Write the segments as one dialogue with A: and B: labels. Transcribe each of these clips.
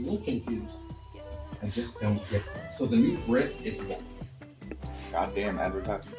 A: little confused. I just don't get it. So the new brisk is what?
B: Goddamn advertising.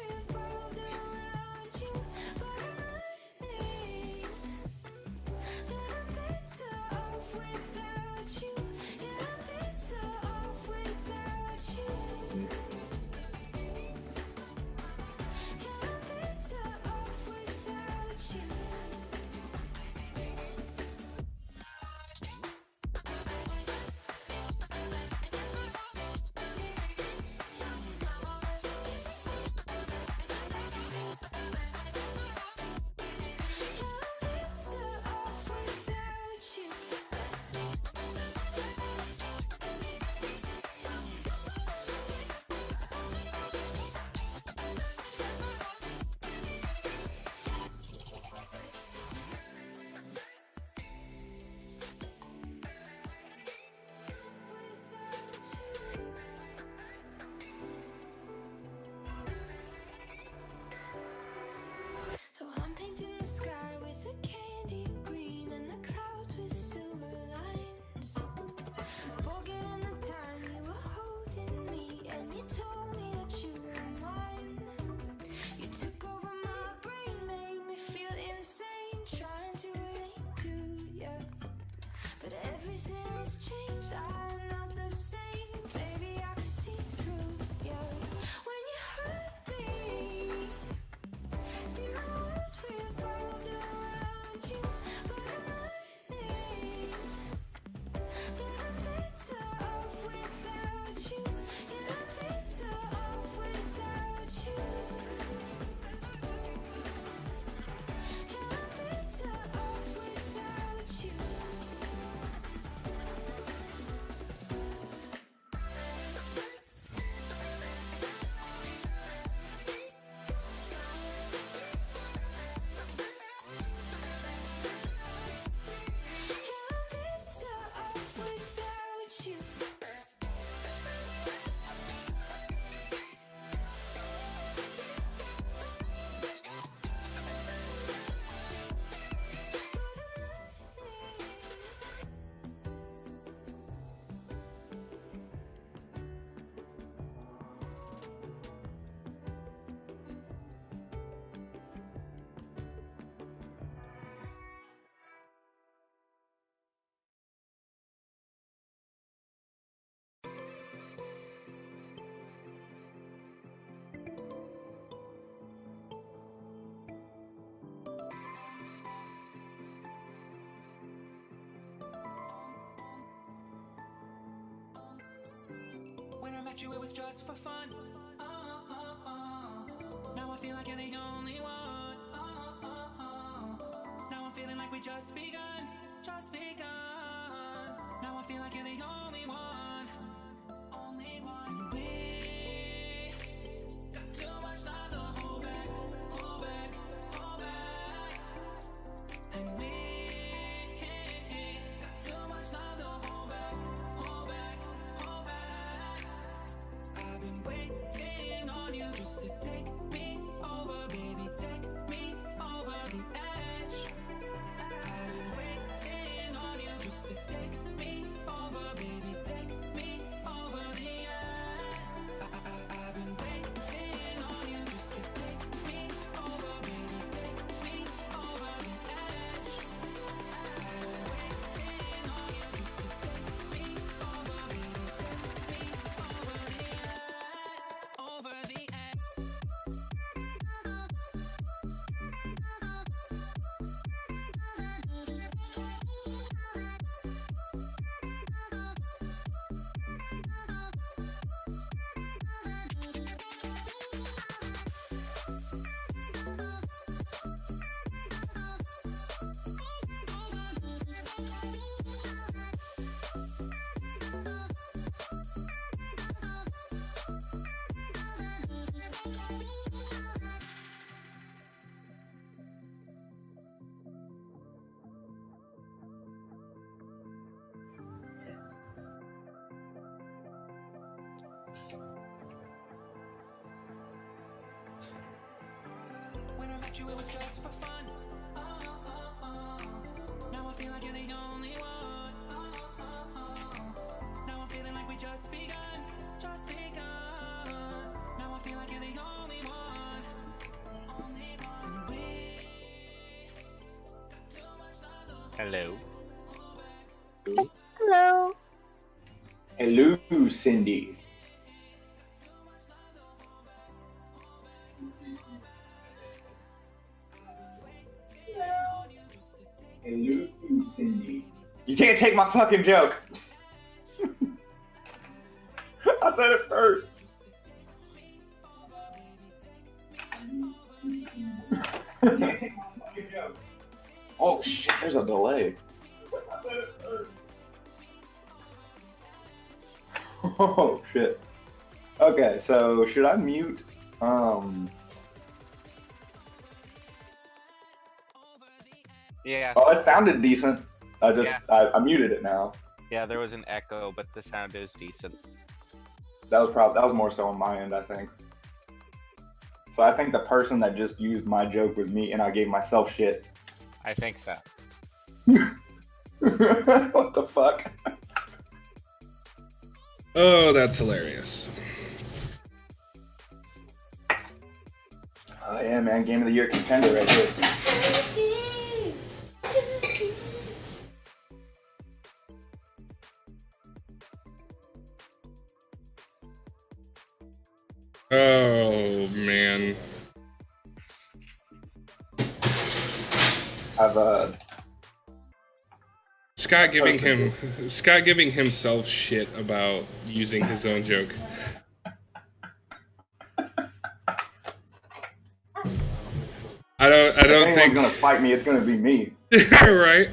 C: So I'm painting the sky with a candy green and the clouds with silver lines. Forgetting the time you were holding me and you told me that you were mine. You took over my brain, made me feel insane, trying to relate to you. But everything's changed, I'm not the same. Baby, I can see through you. When you hurt me, see my world revolved around you. But I'm learning that I'm better off without you. Yeah, I'm better off without you. Yeah, I'm better off without you. Yeah, I'm better off without you.
D: When I met you, it was just for fun. Now I feel like you're the only one. Now I'm feeling like we just begun, just begun. Now I feel like you're the only one, only one. And we got too much love to hold back, hold back, hold back. And we got too much love to hold back, hold back, hold back. I've been waiting on you just to take me over, baby, take me over the edge. I've been waiting on you just to take me over, baby, take me over the edge. I've been waiting on you just to take me over, baby, take me over the edge. I've been waiting on you just to take me over, baby, take me over the edge, over the edge. When I met you, it was just for fun. Now I feel like you're the only one. just begun, just begun. Now I feel like you're the only one, only one. We got too much love.
E: Hello.
F: Hello.
B: Hello, Cindy. Hello, Cindy. You can't take my fucking joke. I said it first. You can't take my fucking joke. Oh shit, there's a delay. I said it first. Oh shit. Okay, so should I mute?
E: Yeah.
B: Oh, it sounded decent. I muted it now.
E: Yeah, there was an echo, but the sound is decent.
B: That was more so on my end, I think. So I think the person that just used my joke was me, and I gave myself shit.
E: I think so.
B: What the fuck?
G: Oh, that's hilarious.
B: Oh yeah, man, Game of the Year contender right here.
G: Oh man.
B: I've
G: Scott giving himself shit about using his own joke. I don't
B: if anyone's
G: think
B: gonna fight me, it's gonna be me.
G: right.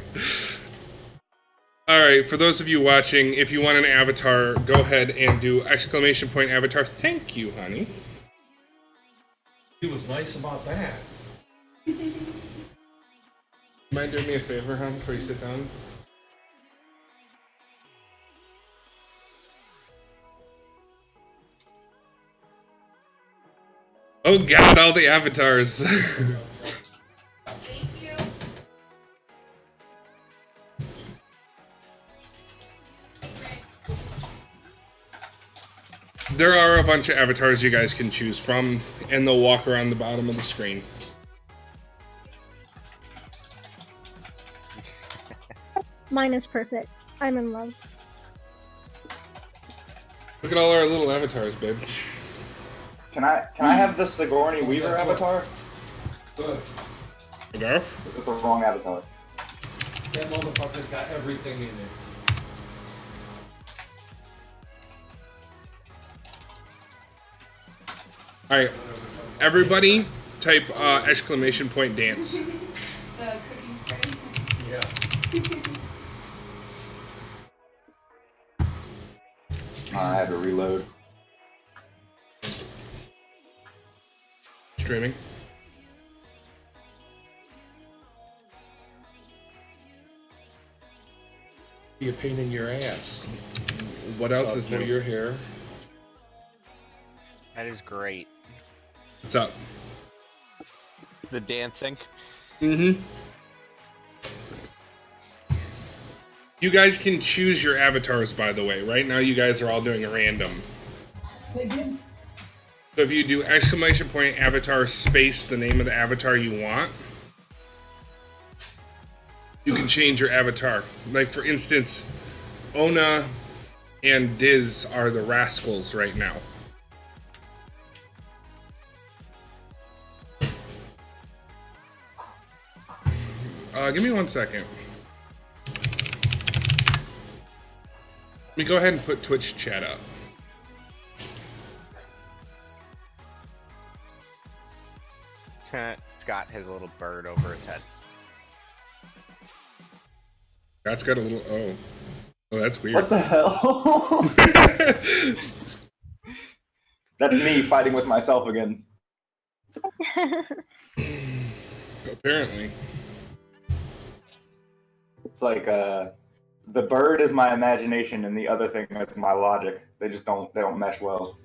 G: All right, for those of you watching, if you want an avatar, go ahead and do ! Avatar. Thank you, honey.
A: He was nice about that.
G: Mind doing me a favor, hon, before you sit down? Oh god, all the avatars.
F: Thank you.
G: There are a bunch of avatars you guys can choose from, and they'll walk around the bottom of the screen.
F: Mine is perfect. I'm in love.
G: Look at all our little avatars, babe.
B: Can I have the Sigourney Weaver avatar?
A: Good.
G: Okay.
B: This is the wrong avatar.
A: That motherfucker's got everything in it.
G: Alright. Everybody type ! Dance.
F: The cooking spray.
A: Yeah.
B: I had to reload.
G: Streaming.
A: Be a pain in your ass.
G: What else is new?
A: Your hair.
E: That is great.
G: What's up?
E: The dancing.
G: Mm-hmm. You guys can choose your avatars, by the way. Right now, you guys are all doing a random. So if you do ! Avatar space the name of the avatar you want, you can change your avatar. Like, for instance, Ona and Diz are the rascals right now. Give me 1 second. Let me go ahead and put Twitch chat up.
E: Scott has a little bird over his head.
G: That's got a little. Oh, that's weird.
B: What the hell? That's me fighting with myself again.
G: Apparently.
B: It's like the bird is my imagination and the other thing is my logic. They don't mesh well.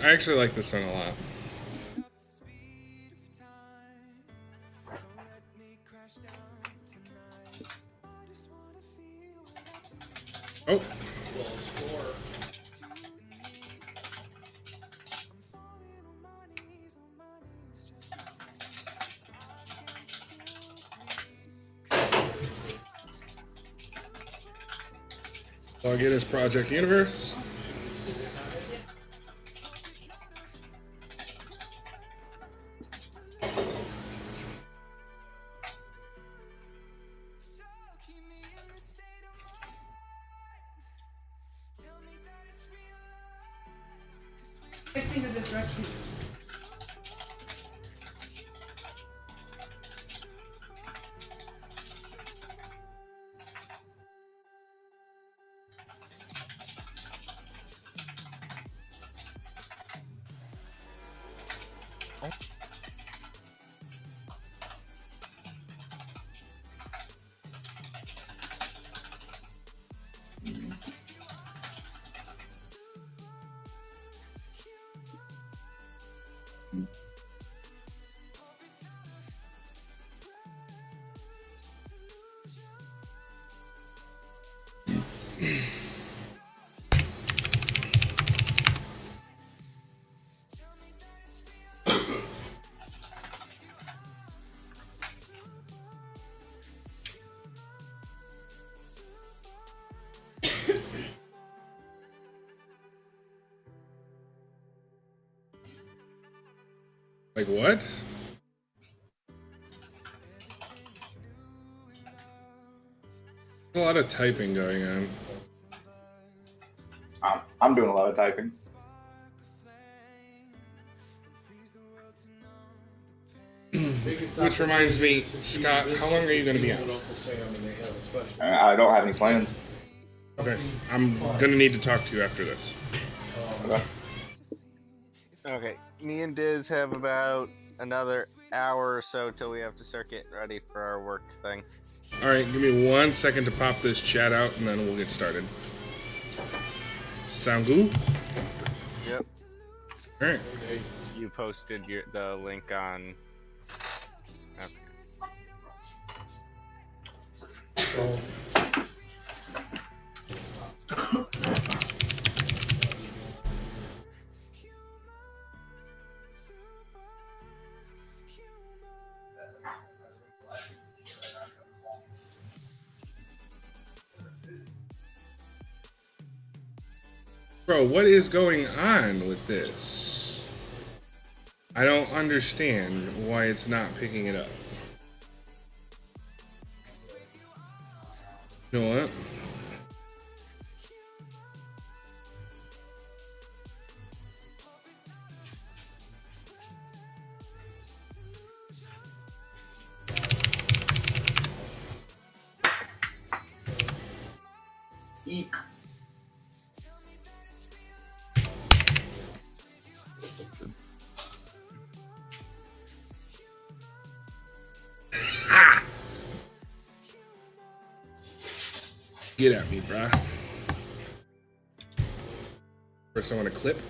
G: I actually like this one a lot. Log in as Project Universe.
D: So keep me in the state of mind. Tell me that it's real life. 'Cause we
H: Get into this rescue.
G: Like what? A lot of typing going on.
B: I'm doing a lot of typing.
G: Which reminds me, Scott, how long are you going to be out?
B: I don't have any plans.
G: Okay, I'm going to need to talk to you after this.
B: Okay.
E: Okay, me and Diz have about another hour or so till we have to start getting ready for our work thing.
G: All right, give me 1 second to pop this chat out, and then we'll get started. Sound good?
E: Yep.
G: All right.
E: You posted the link on. Okay.
G: Bro, what is going on with this? I don't understand why it's not picking it up. You know what?
B: Eek.
G: Get at me, bruh. First, I want to clip.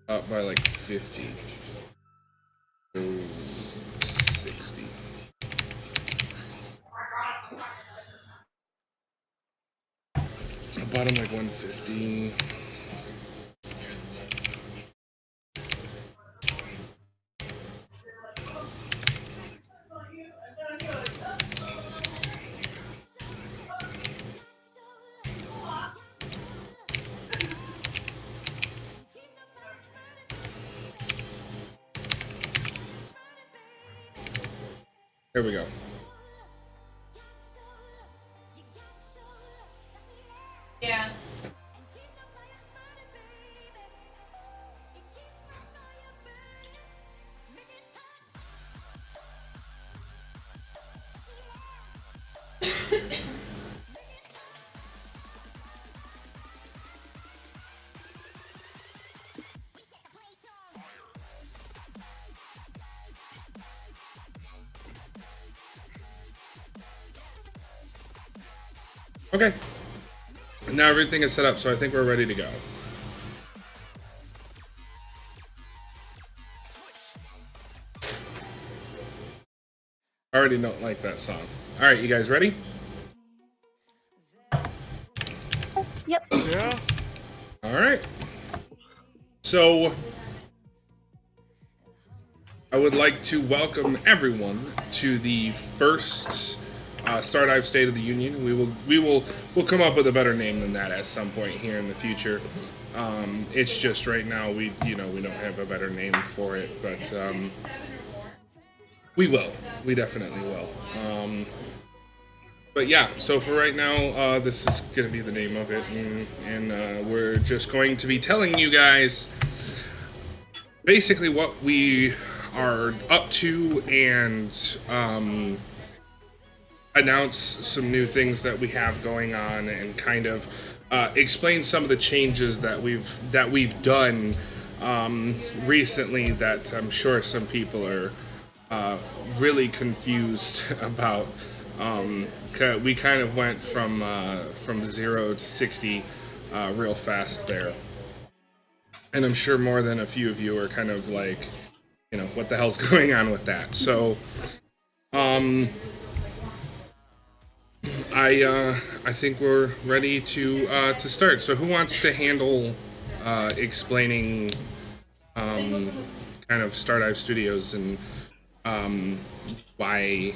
G: Up by like 50. Oh, 60. Bottom like 150. There we go.
H: Yeah.
G: Okay. Now everything is set up, so I think we're ready to go. I already don't like that song. All right, you guys ready?
F: Yep.
E: Yeah.
G: All right. So, I would like to welcome everyone to the first Stardive State of the Union. We'll come up with a better name than that at some point here in the future. It's just right now we don't have a better name for it, but we will. We definitely will. But yeah, so for right now, this is going to be the name of it, and we're just going to be telling you guys basically what we are up to and announce some new things that we have going on and kind of explain some of the changes that we've done recently that I'm sure some people are really confused about. We kind of went from 0 to 60 real fast there, and I'm sure more than a few of you are kind of like, what the hell's going on with that? So, I think we're ready to start. So, who wants to handle explaining kind of Stardive Studios and why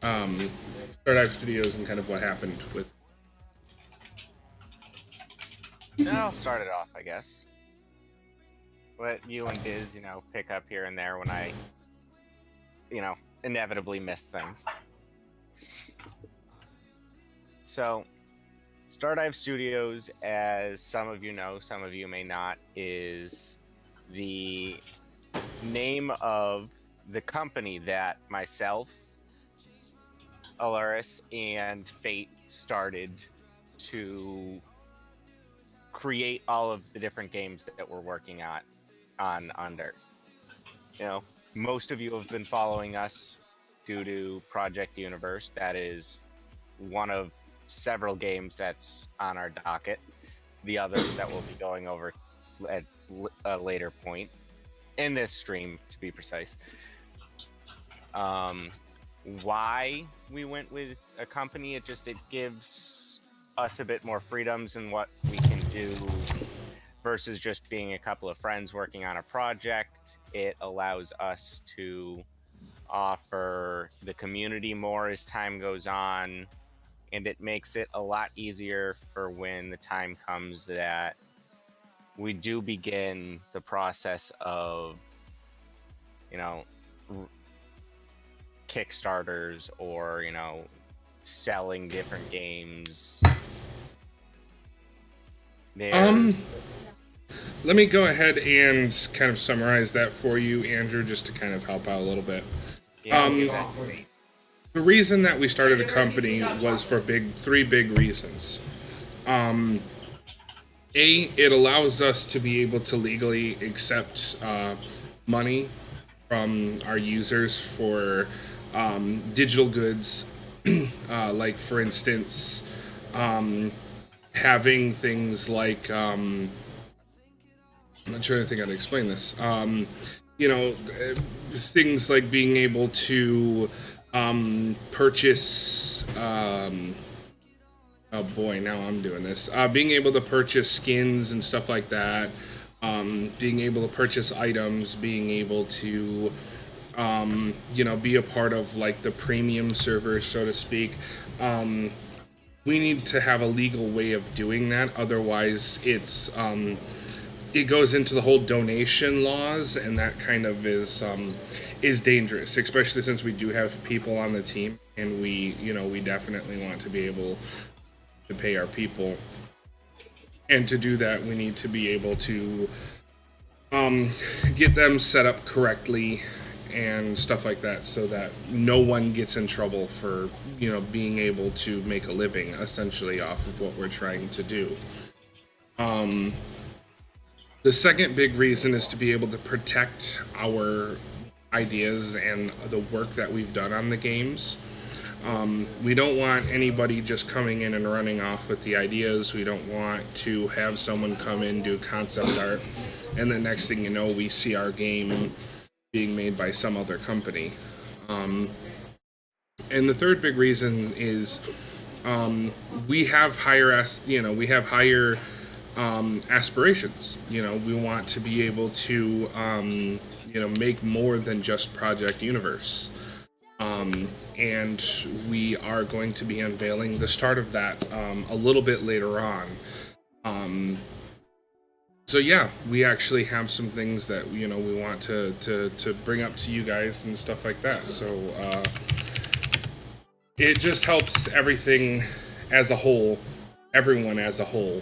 G: Stardive Studios and kind of what happened with?
E: I'll start it off, I guess. Let you and Diz, pick up here and there when I, inevitably miss things. So, Stardive Studios, as some of you know, some of you may not, is the name of the company that myself, Alaris, and Fate started to create all of the different games that we're working on under. Most of you have been following us due to Project Universe. That is one of several games that's on our docket. The others that we'll be going over at a later point in this stream, to be precise. Why we went with a company, it gives us a bit more freedoms in what we can do versus just being a couple of friends working on a project. It allows us to offer the community more as time goes on, and it makes it a lot easier for when the time comes that we do begin the process of, Kickstarters or, selling different games.
G: Let me go ahead and kind of summarize that for you, Andrew, just to kind of help out a little bit. The reason that we started a company was for three big reasons. It allows us to be able to legally accept money from our users for digital goods, like, for instance, having things like, I'm not sure I think I'd explain this. Things like being able to purchase. Oh boy, now I'm doing this. Being able to purchase skins and stuff like that. Being able to purchase items. Being able to, be a part of like the premium servers, so to speak. We need to have a legal way of doing that. Otherwise, it goes into the whole donation laws, and that kind of is dangerous, especially since we do have people on the team, and we definitely want to be able to pay our people. And to do that, we need to be able to get them set up correctly and stuff like that, so that no one gets in trouble for being able to make a living essentially off of what we're trying to do. The second big reason is to be able to protect our ideas and the work that we've done on the games. We don't want anybody just coming in and running off with the ideas. We don't want to have someone come in, do concept art, and the next thing you know, we see our game being made by some other company. And the third big reason is we have higher aspirations. We want to be able to make more than just Project Universe. And we are going to be unveiling the start of that a little bit later on. So yeah, we actually have some things that we want to bring up to you guys and stuff like that. So it just helps everything as a whole, everyone as a whole,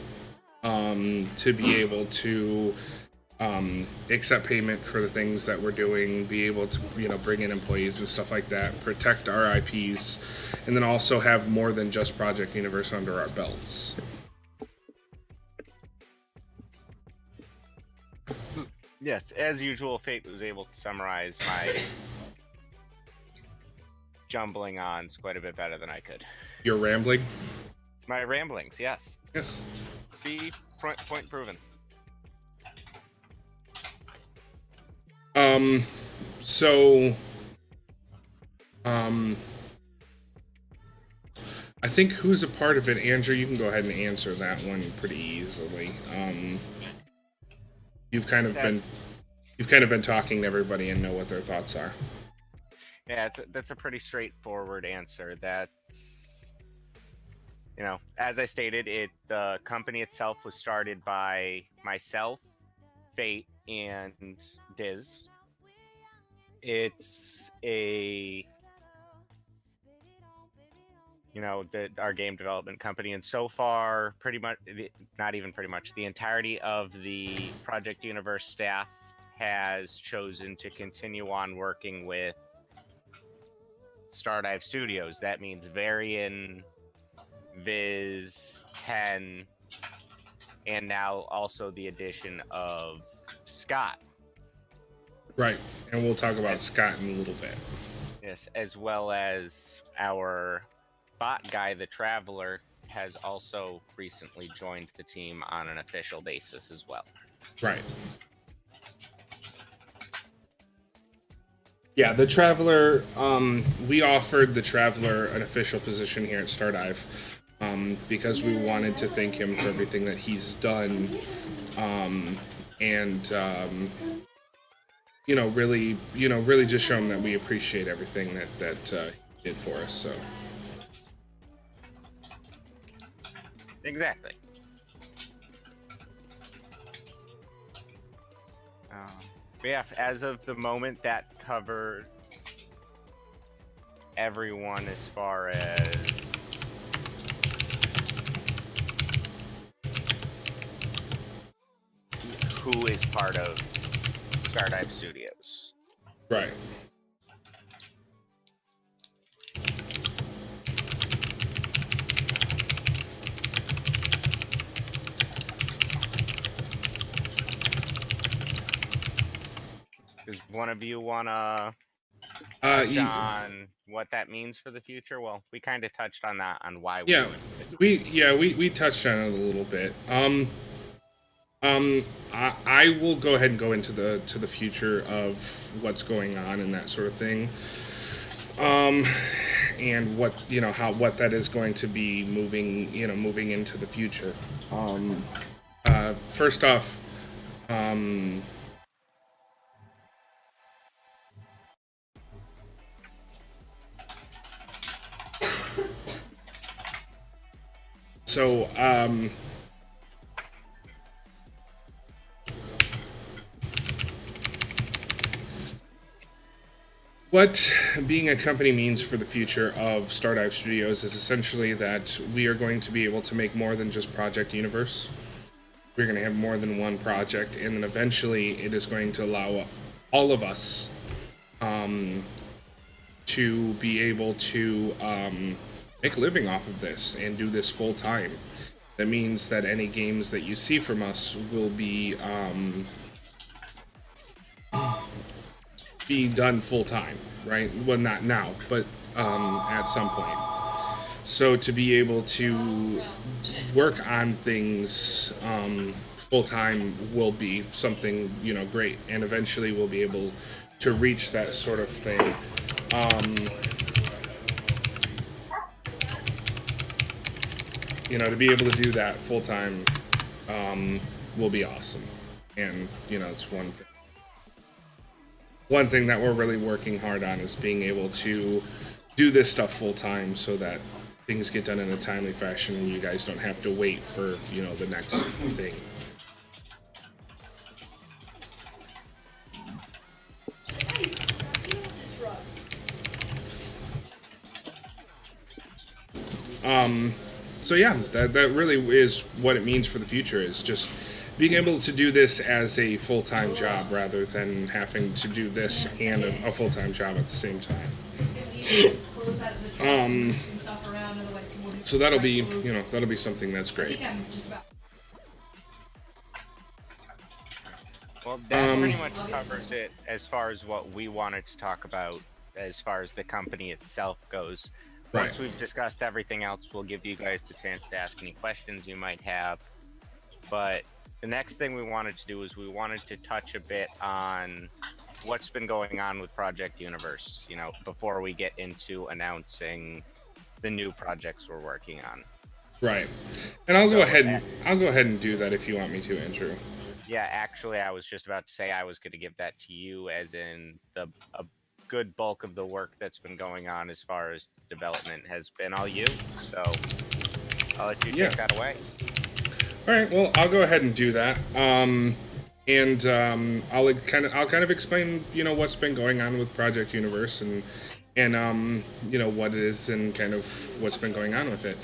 G: to be able to accept payment for the things that we're doing, be able to bring in employees and stuff like that, protect our IPs, and then also have more than just Project Universe under our belts.
E: Yes, as usual, Fate was able to summarize my jumbling ons quite a bit better than I could.
G: You're rambling?
E: My ramblings, yes.
G: Yes.
E: See, point proven.
G: So, I think who's a part of it, Andrew, you can go ahead and answer that one pretty easily. You've kind of been talking to everybody and know what their thoughts are.
E: Yeah, that's a pretty straightforward answer. That's, as I stated, the company itself was started by myself, Fate, and Diz. It's our game development company, and so far, pretty much, not even pretty much, the entirety of the Project Universe staff has chosen to continue on working with Stardive Studios. That means Varian, Viz, 10, and now also the addition of Scott.
G: Right, and we'll talk about Scott in a little bit.
E: Yes, as well as our bot guy, the Traveler, has also recently joined the team on an official basis as well.
G: Right. Yeah, the Traveler, we offered the Traveler an official position here at Stardive because we wanted to thank him for everything that he's done, and really just show him that we appreciate everything that he did for us. So
E: exactly. But yeah, as of the moment, that covered everyone as far as who is part of Stardive Studios.
G: right.
E: Does one of you want to touch on what that means for the future? Well, we kind of touched on that, on why we went with it.
G: we touched on it a little bit. I will go ahead and go into the future of what's going on and that sort of thing. And what what that is going to be moving into the future. First off, so what being a company means for the future of Stardive Studios is essentially that we are going to be able to make more than just Project Universe. We're going to have more than one project, and then eventually it is going to allow all of us to be able to make a living off of this and do this full time. That means that any games that you see from us will be done full time, right? Well, not now, but at some point. So to be able to work on things full time will be something great, and eventually we'll be able to reach that sort of thing. To be able to do that full time will be awesome, and it's one thing. one thing that we're really working hard on is being able to do this stuff full time so that things get done in a timely fashion and you guys don't have to wait for, you know, the next thing. So yeah, that really is what it means for the future, is just being able to do this as a full-time job rather than having to do this and a full-time job at the same time. So that'll be, you know, that'll be something that's great.
E: Well, that pretty much covers it as far as what we wanted to talk about as far as the company itself goes. Once we've discussed everything else, we'll give you guys the chance to ask any questions you might have. But the next thing we wanted to do is we wanted to touch a bit on what's been going on with Project Universe, you know, before we get into announcing the new projects we're working on.
G: Right. And I'll go ahead and do that if you want me to, Andrew.
E: Yeah, actually, I was just about to say I was going to give that to you, as in a good bulk of the work that's been going on as far as development has been all you. So I'll let you take that away.
G: All right. Well, I'll go ahead and do that. I'll kind of explain, you know, what's been going on with Project Universe and you know, what it is and kind of what's been going on with it.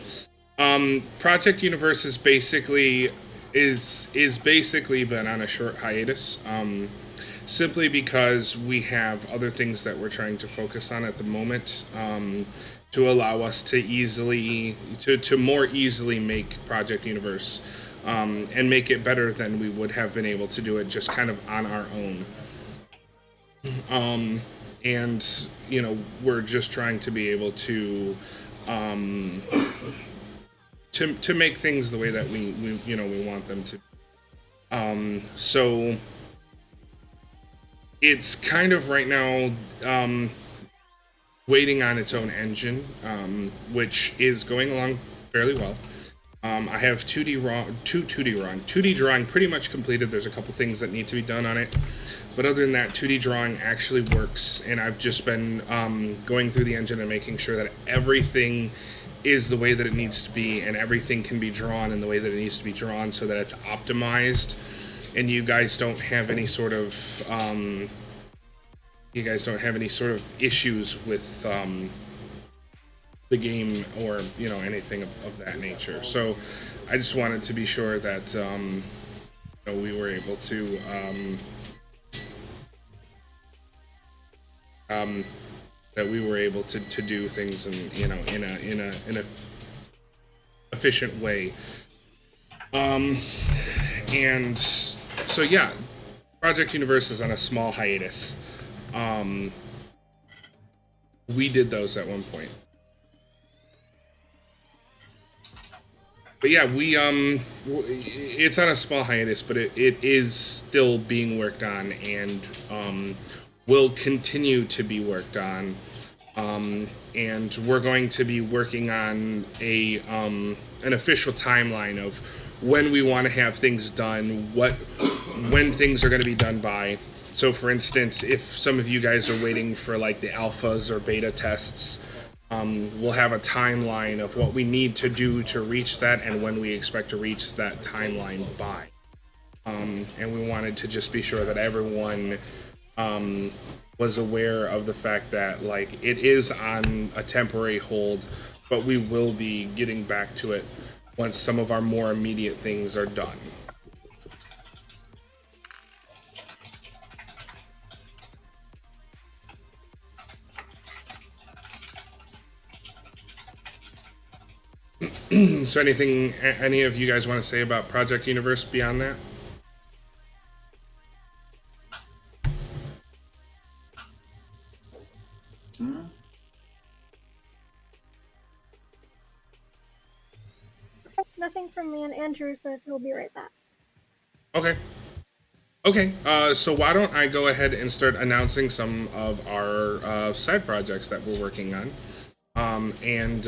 G: Project Universe is basically been on a short hiatus, simply because we have other things that we're trying to focus on at the moment, to allow us to more easily make Project Universe, and make it better than we would have been able to do it just kind of on our own. And you know, we're just trying to be able to make things the way that we want them to. So it's kind of right now waiting on its own engine, which is going along fairly well. I have 2D drawing pretty much completed. There's a couple things that need to be done on it, but other than that, 2D drawing actually works, and I've just been going through the engine and making sure that everything is the way that it needs to be, and everything can be drawn in the way that it needs to be drawn, so that it's optimized, and you guys don't have any sort of issues with the game or, you know, anything of that nature. So I just wanted to be sure that you know, we were able to do things in a efficient way. And so yeah, Project Universe is on a small hiatus. We did those at one point. But yeah, it's on a small hiatus, but it is still being worked on, and will continue to be worked on. And we're going to be working on an official timeline of when we want to have things done, when things are going to be done by. So for instance, if some of you guys are waiting for like the alphas or beta tests, we'll have a timeline of what we need to do to reach that and when we expect to reach that timeline by. And we wanted to just be sure that everyone was aware of the fact that, like, it is on a temporary hold, but we will be getting back to it once some of our more immediate things are done. So anything any of you guys want to say about Project Universe beyond that?
F: Nothing from me, and Andrew said he'll be right back.
G: Okay, so why don't I go ahead and start announcing some of our side projects that we're working on. And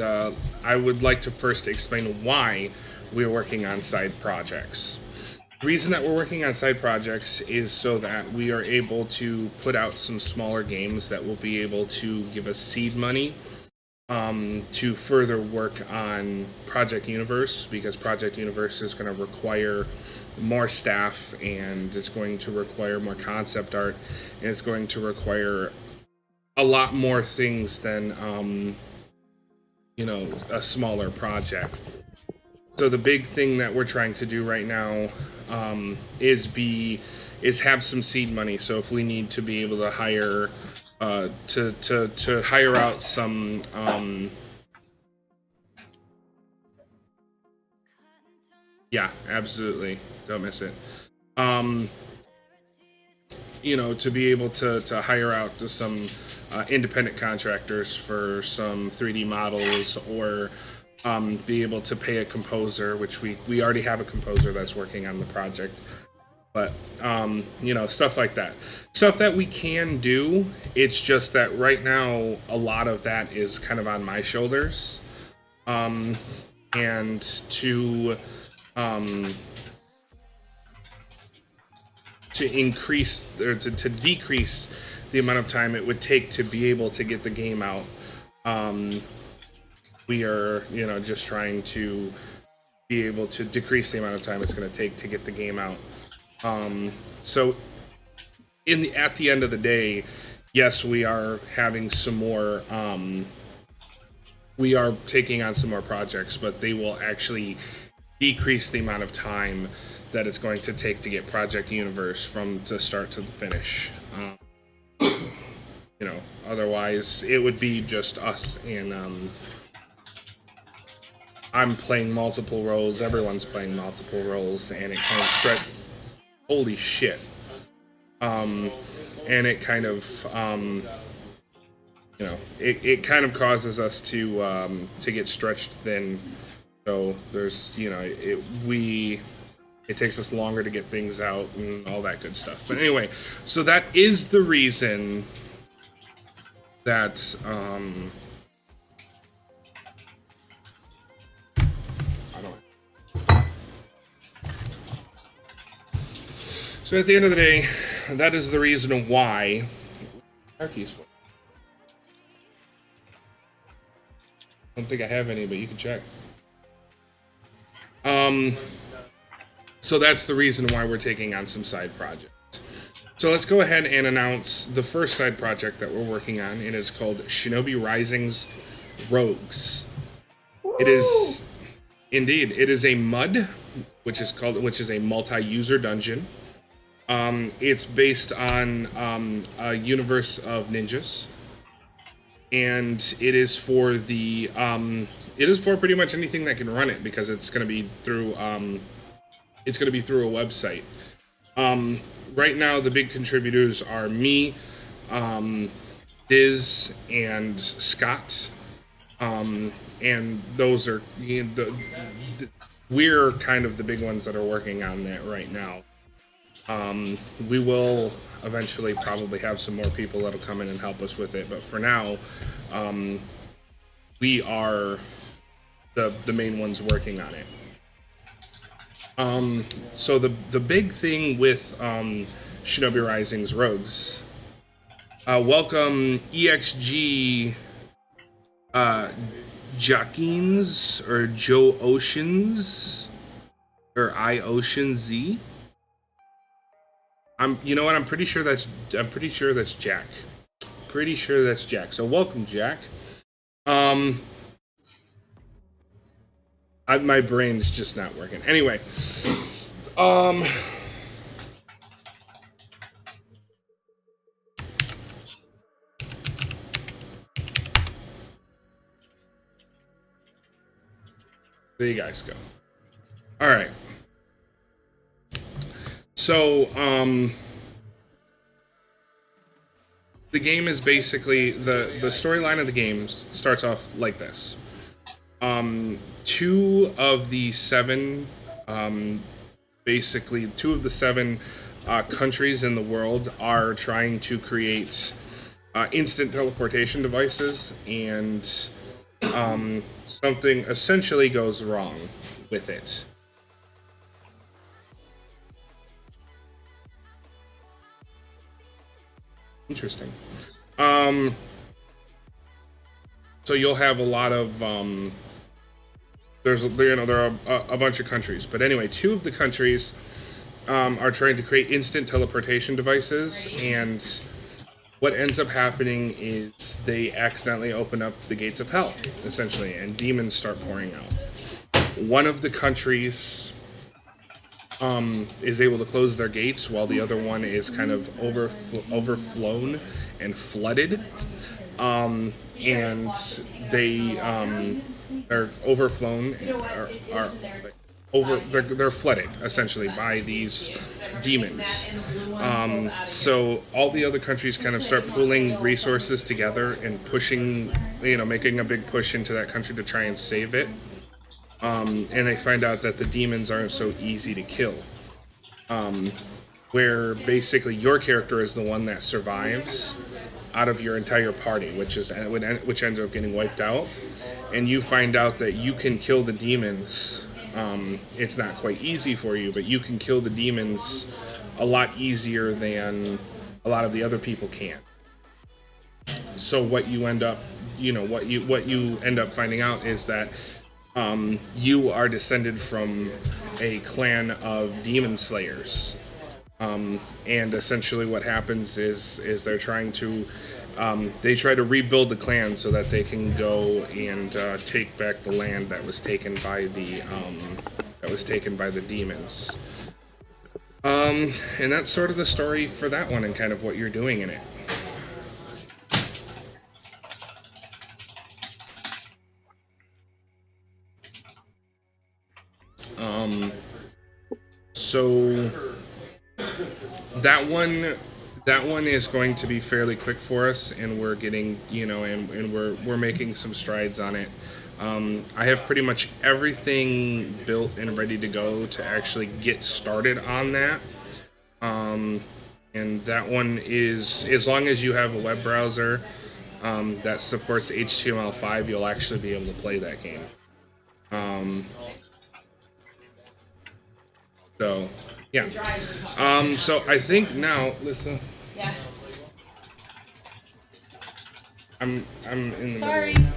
G: I would like to first explain why we're working on side projects. The reason that we're working on side projects is so that we are able to put out some smaller games that will be able to give us seed money to further work on Project Universe, because Project Universe is going to require more staff, and it's going to require more concept art, and it's going to require a lot more things than a smaller project. So the big thing that we're trying to do right now is have some seed money. So if we need to be able to hire to hire out some yeah, absolutely, don't miss it. To be able to hire out to some independent contractors for some 3D models, or be able to pay a composer, which we already have a composer that's working on the project. But stuff like that, stuff that we can do. It's just that right now a lot of that is kind of on my shoulders, and to increase or to decrease the amount of time it would take to be able to get the game out. We are just trying to be able to decrease the amount of time it's going to take to get the game out. So at the end of the day, yes, we are having some more we are taking on some more projects, but they will actually decrease the amount of time that it's going to take to get Project Universe from the start to the finish. Otherwise it would be just us, and I'm playing multiple roles, everyone's playing multiple roles, and it kind of stretch. Holy shit. And it kind of it kind of causes us to get stretched thin. So there's it takes us longer to get things out and all that good stuff. But anyway, so that is the reason that so at the end of the day, that is the reason why car keys for. I don't think I have any, but you can check. So that's the reason why we're taking on some side projects. So let's go ahead and announce the first side project that we're working on. It is called Shinobi Rising's Rogues. It is indeed. It is a MUD, which is a multi-user dungeon. It's based on a universe of ninjas, and it is for the pretty much anything that can run it, because it's going to be through a website. Right now, the big contributors are me, Diz, and Scott, and those are we're kind of the big ones that are working on that right now. We will eventually probably have some more people that'll come in and help us with it, but for now, we are the main ones working on it. So the big thing with Shinobi Rising's Rogues, welcome EXG Jockins, or Joe Oceans, or I Ocean Z. I'm pretty sure that's Jack. Pretty sure that's Jack. So welcome, Jack. My brain's just not working. Anyway, there you guys go. All right. So, the game is basically the storyline of the game starts off like this. Two of the seven countries in the world are trying to create instant teleportation devices, and something essentially goes wrong with it. Interesting. Um, so you'll have a lot of there are a bunch of countries, but anyway, two of the countries are trying to create instant teleportation devices, and what ends up happening is they accidentally open up the gates of hell, essentially, and demons start pouring out. One of the countries is able to close their gates, while the other one is kind of overflown and flooded. And they are overflown, are they're flooded essentially by these demons. So all the other countries kind of start pooling resources together and pushing, making a big push into that country to try and save it. And they find out that the demons aren't so easy to kill. Where basically your character is the one that survives out of your entire party, which ends up getting wiped out, and you find out that you can kill the demons. It's not quite easy for you, but you can kill the demons a lot easier than a lot of the other people can. So what you end up finding out is that you are descended from a clan of demon slayers. And essentially what happens is they're trying to they try to rebuild the clan so that they can go and take back the land that was taken by the demons. And that's sort of the story for that one and kind of what you're doing in it. So that one is going to be fairly quick for us, and we're getting and we're making some strides on it. I have pretty much everything built and ready to go to actually get started on that. And that one is, as long as you have a web browser that supports HTML5, you'll actually be able to play that game. So, yeah. So I think now, listen.
H: Yeah.
G: I'm in the
H: Sorry.
G: middle.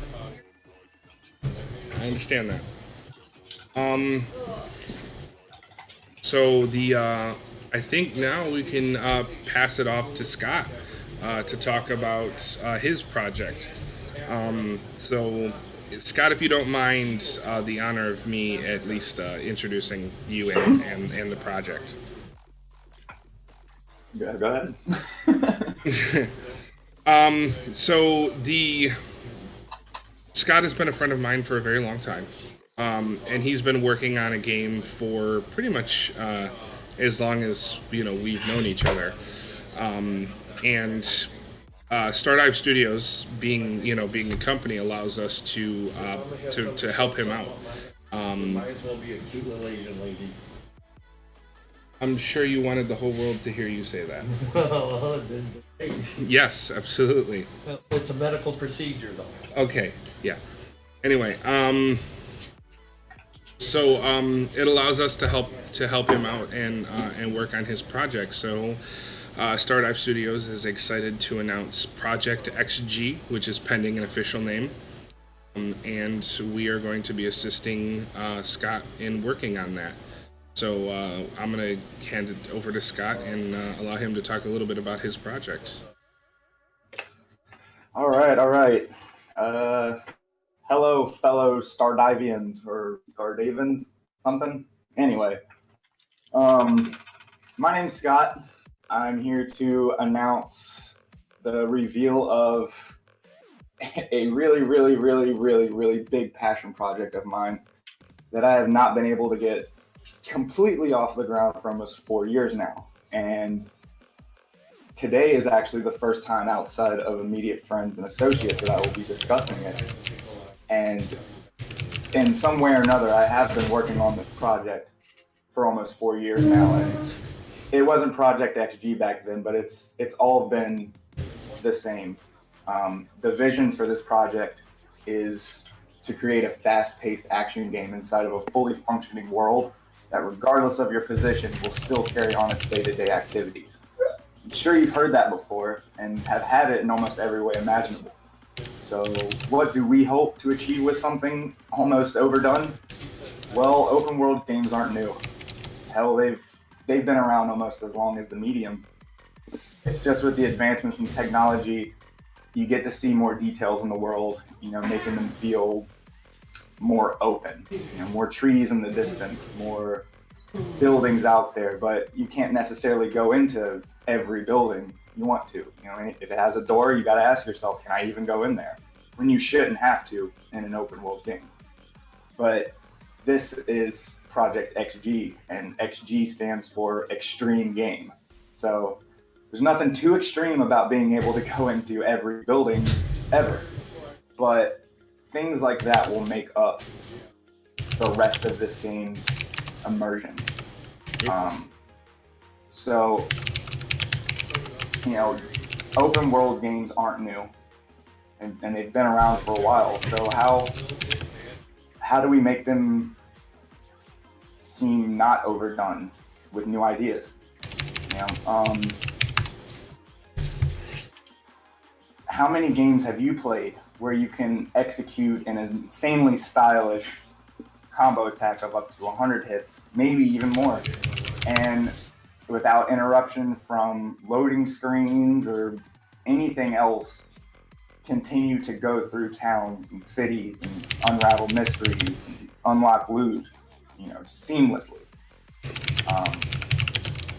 G: I understand that. So I think now we can pass it off to Scott to talk about his project. So Scott, if you don't mind the honor of me at least introducing you and the project.
B: Yeah, go
G: So
B: ahead.
G: Scott has been a friend of mine for a very long time, and he's been working on a game for pretty much as long as we've known each other. And Stardive Studios, being a company, allows us to help him out.
I: Might as well be a cute little Asian lady.
G: I'm sure you wanted the whole world to hear you say that.
I: Well,
G: Yes, absolutely.
I: it's a medical procedure, though.
G: Okay, yeah. Anyway, so it allows us to help him out and work on his project. So Stardive Studios is excited to announce Project XG, which is pending an official name, and we are going to be assisting Scott in working on that. So I'm going to hand it over to Scott and allow him to talk a little bit about his project.
B: All right. Hello, fellow Stardivians or Stardavans, something. Anyway, my name's Scott. I'm here to announce the reveal of a really big passion project of mine that I have not been able to get completely off the ground for almost 4 years now. And today is actually the first time outside of immediate friends and associates that I will be discussing it. And in some way or another, I have been working on the project for almost 4 years now. And it wasn't Project XG back then, but it's all been the same. The vision for this project is to create a fast-paced action game inside of a fully functioning world that, regardless of your position, will still carry on its day-to-day activities. sure you've heard that before and have had it in almost every way imaginable. So what do we hope to achieve with something almost overdone? Well, open world games aren't new. Hell, they've been around almost as long as the medium. It's just with the advancements in technology, you get to see more details in the world, making them feel more open. More trees in the distance, more buildings out there, but you can't necessarily go into every building you want to. If it has a door, you got to ask yourself, can I even go in there? When you shouldn't have to in an open world game. But this is Project XG, and XG stands for Extreme Game. So there's nothing too extreme about being able to go into every building ever. But things like that will make up the rest of this game's immersion. So, open world games aren't new, and they've been around for a while. So how do we make them seem not overdone with new ideas? How many games have you played where you can execute an insanely stylish combo attack of up to 100 hits, maybe even more, and without interruption from loading screens or anything else, continue to go through towns and cities and unravel mysteries and unlock loot, seamlessly?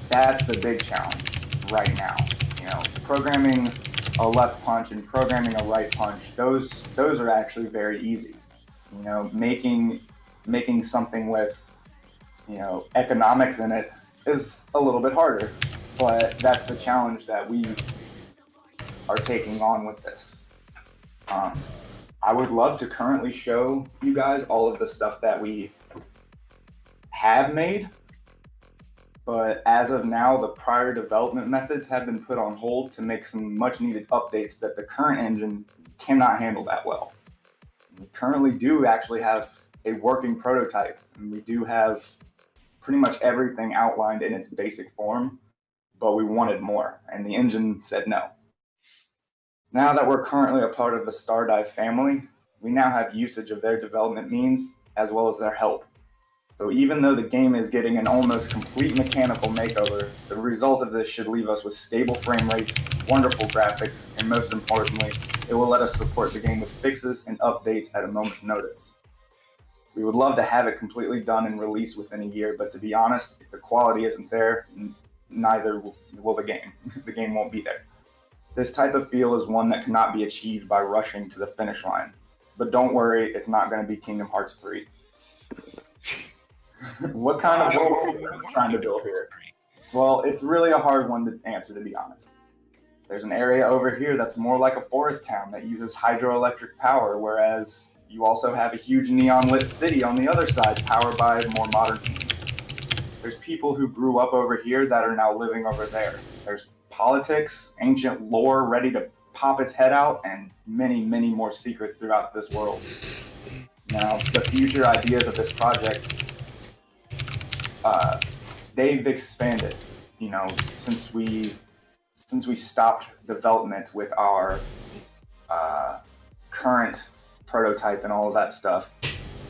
B: That's the big challenge right now. Programming a left punch and programming a right punch, those are actually very easy. Making something with economics in it is a little bit harder, but that's the challenge that we are taking on with this. I would love to currently show you guys all of the stuff that we have made, but as of now, the prior development methods have been put on hold to make some much needed updates that the current engine cannot handle that well. We currently do actually have a working prototype, and we do have pretty much everything outlined in its basic form, but we wanted more, and the engine said no. Now that we're currently a part of the Stardive family, we now have usage of their development means as well as their help. So even though the game is getting an almost complete mechanical makeover, the result of this should leave us with stable frame rates, wonderful graphics, and most importantly, it will let us support the game with fixes and updates at a moment's notice. We would love to have it completely done and released within a year, but to be honest, if the quality isn't there, neither will the game. The game won't be there. This type of feel is one that cannot be achieved by rushing to the finish line. But don't worry, it's not going to be Kingdom Hearts 3. What kind of world are we trying to build here? Well, it's really a hard one to answer, to be honest. There's an area over here that's more like a forest town that uses hydroelectric power, whereas you also have a huge neon-lit city on the other side, powered by more modern means. There's people who grew up over here that are now living over there. There's politics, ancient lore ready to pop its head out, and many, many more secrets throughout this world. Now, the future ideas of this project, they've expanded. Since we stopped development with our current prototype and all of that stuff,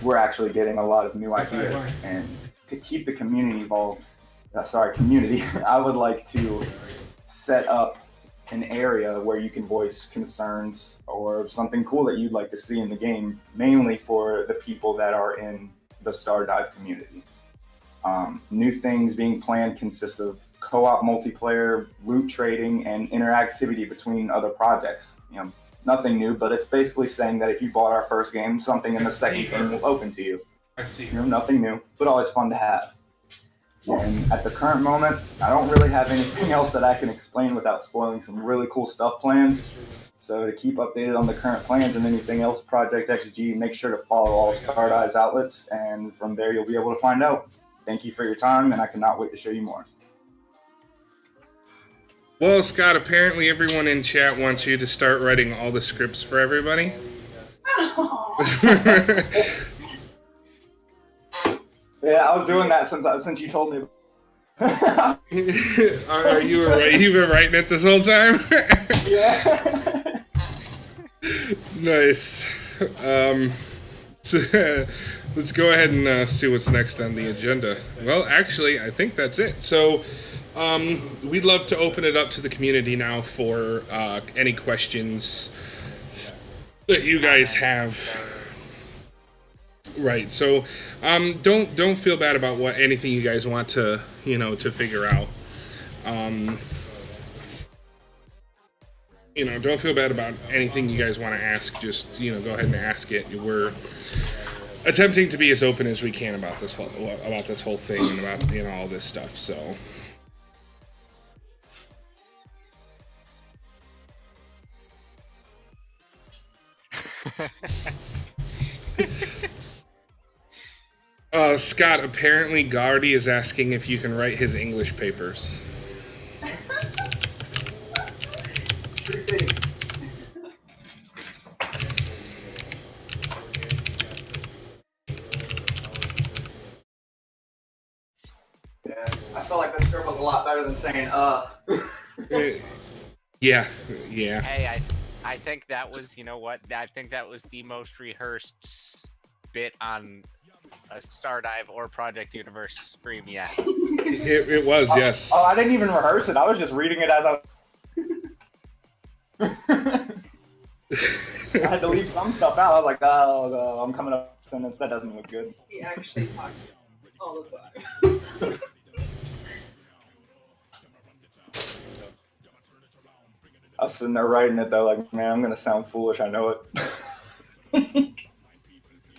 B: we're actually getting a lot of new ideas. And to keep the community involved, I would like to set up an area where you can voice concerns or something cool that you'd like to see in the game, mainly for the people that are in the Stardive community. New things being planned consist of co-op multiplayer, loot trading, and interactivity between other projects. Nothing new, but it's basically saying that if you bought our first game, something in the second game will open to you.
G: I see.
B: Nothing new, but always fun to have. And at the current moment, I don't really have anything else that I can explain without spoiling some really cool stuff planned. So to keep updated on the current plans and anything else Project XG, make sure to follow all Stardive's outlets, and from there you'll be able to find out. Thank you for your time, and I cannot wait to show you more.
G: Well, Scott, apparently everyone in chat wants you to start writing all the scripts for everybody.
B: Yeah, I was doing that since you told me.
G: You were right. You were writing it this whole time.
B: Yeah.
G: Nice. So, let's go ahead and see what's next on the agenda. Well, actually, I think that's it. So, we'd love to open it up to the community now for any questions that you guys have. Right. So, don't feel bad about what anything you guys want to to figure out. Don't feel bad about anything you guys want to ask. Just go ahead and ask it. We're attempting to be as open as we can about this whole thing and about all this stuff. So. Scott, apparently Gardy is asking if you can write his English papers.
B: Yeah, I felt like this script was a lot better than saying
G: Yeah.
E: Hey, I think that was, I think that was the most rehearsed bit on a Stardive or Project Universe stream yet.
G: It was, yes.
B: Oh, I didn't even rehearse it. I was just reading it as I I had to leave some stuff out. I was like, oh, I'm coming up with a sentence that doesn't look good.
J: He actually talks all the time.
B: I was sitting there writing it though, like, man, I'm gonna sound foolish. I know it.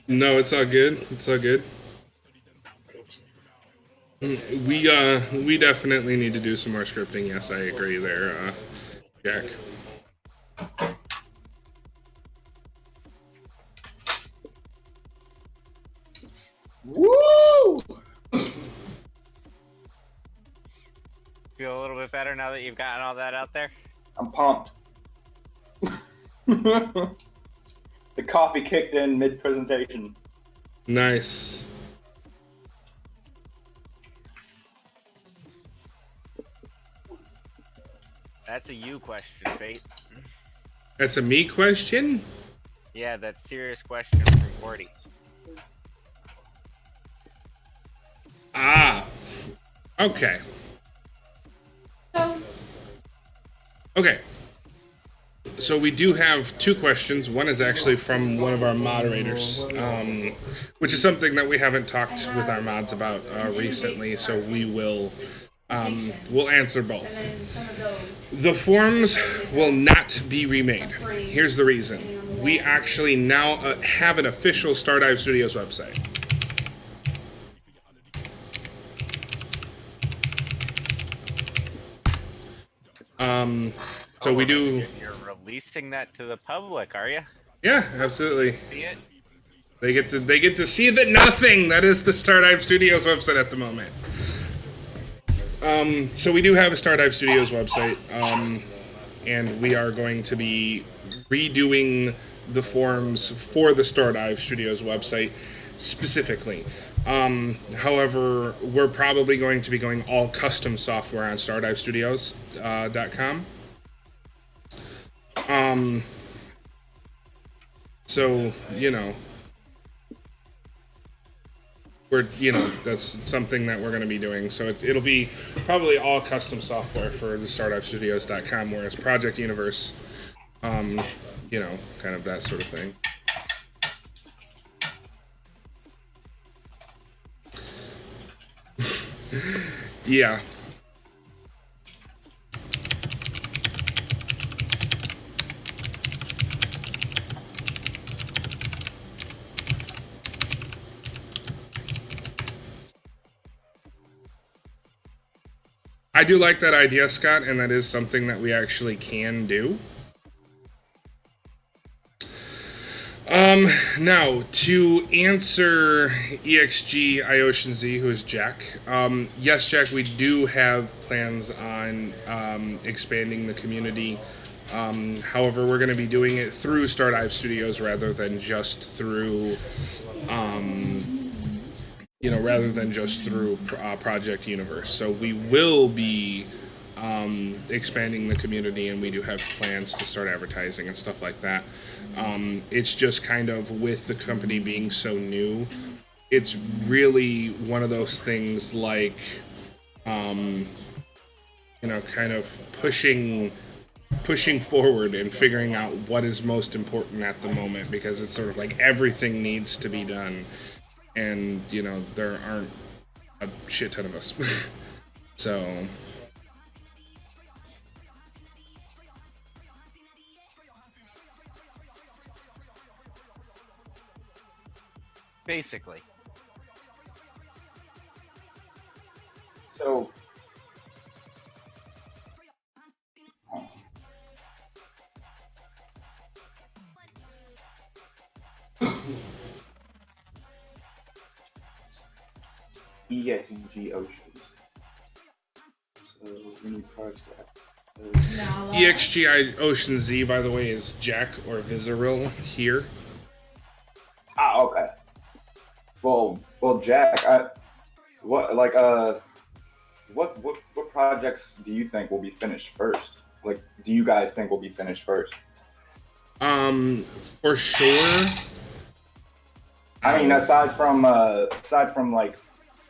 G: No, it's all good. It's all good. We definitely need to do some more scripting. Yes, I agree there, Jack.
B: Woo!
E: Feel a little bit better now that you've gotten all that out there?
B: I'm pumped. The coffee kicked in mid-presentation.
G: Nice.
E: That's a you question, Fate.
G: That's a me question?
E: Yeah, that's serious question from Gordy.
G: Ah. Okay. Okay. So we do have two questions. One is actually from one of our moderators, which is something that we haven't talked with our mods about recently. So we will we'll answer both. The forms will not be remade. Here's the reason. We actually now have an official Stardive Studios website. So we do.
E: You're releasing that to the public, are you?
G: Yeah, absolutely.
E: See it?
G: They get to see the nothing that is the Stardive Studios website at the moment. So we do have a Stardive Studios website, and we are going to be redoing the forms for the Stardive Studios website specifically. However, we're probably going to be going all custom software on StardiveStudios.com. So, that's something that we're going to be doing. So it'll be probably all custom software for the StardiveStudios.com, whereas Project Universe, kind of that sort of thing. Yeah. I do like that idea, Scott, and that is something that we actually can do. Now, to answer EXG Ioshin Z, who is Jack, yes, Jack, we do have plans on expanding the community. However, we're going to be doing it through Stardive Studios rather than just through, rather than just through Project Universe. So we will be expanding the community, and we do have plans to start advertising and stuff like that. It's just kind of with the company being so new, it's really one of those things like, kind of pushing forward and figuring out what is most important at the moment, because it's sort of like everything needs to be done, and there aren't a shit ton of us. So
E: basically.
B: So EXG Oceans. So we need products to have.
G: EXGI Ocean Z, by the way, is Jack or Visceral here.
B: Okay. Well, Jack, what projects do you think will be finished first? Like, do you guys think will be finished first?
G: For sure.
B: I mean, aside from like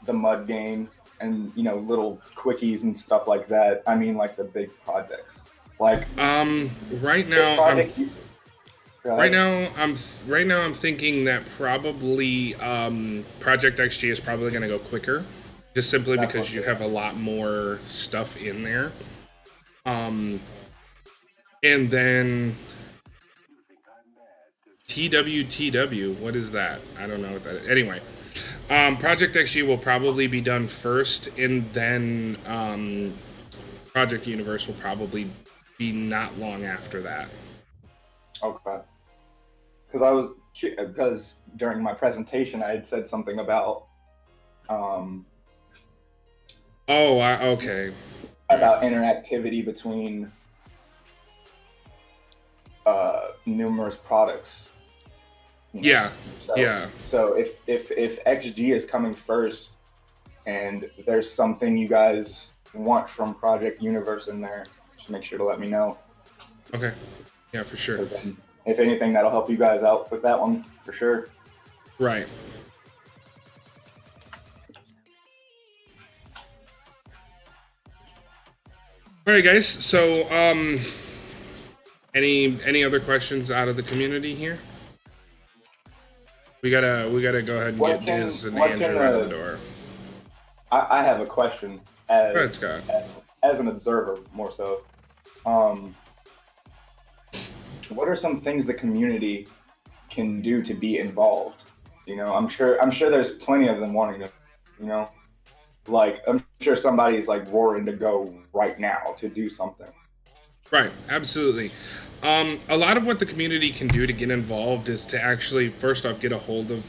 B: the mud game and little quickies and stuff like that. I mean, like the big projects. Like
G: right now I'm thinking that probably Project XG is probably going to go quicker, just simply because you have a lot more stuff in there. And then TWTW, what is that? I don't know what that is. Anyway, Project XG will probably be done first, and then Project Universe will probably be not long after that.
B: Okay. Because during my presentation I had said something about
G: okay.
B: About interactivity between numerous products.
G: Yeah.
B: So if XG is coming first, and there's something you guys want from Project Universe in there, just make sure to let me know.
G: Okay. Yeah, for sure.
B: Then, if anything, that'll help you guys out with that one for sure.
G: Right. All right, guys. So, any other questions out of the community here? We gotta go ahead and get Diz and Andrew out of the door.
B: I have a question as
G: Scott.
B: As an observer, more so. What are some things the community can do to be involved? I'm sure there's plenty of them wanting to, like, I'm sure somebody's like roaring to go right now to do something.
G: Right, absolutely. A lot of what the community can do to get involved is to actually, first off, get a hold of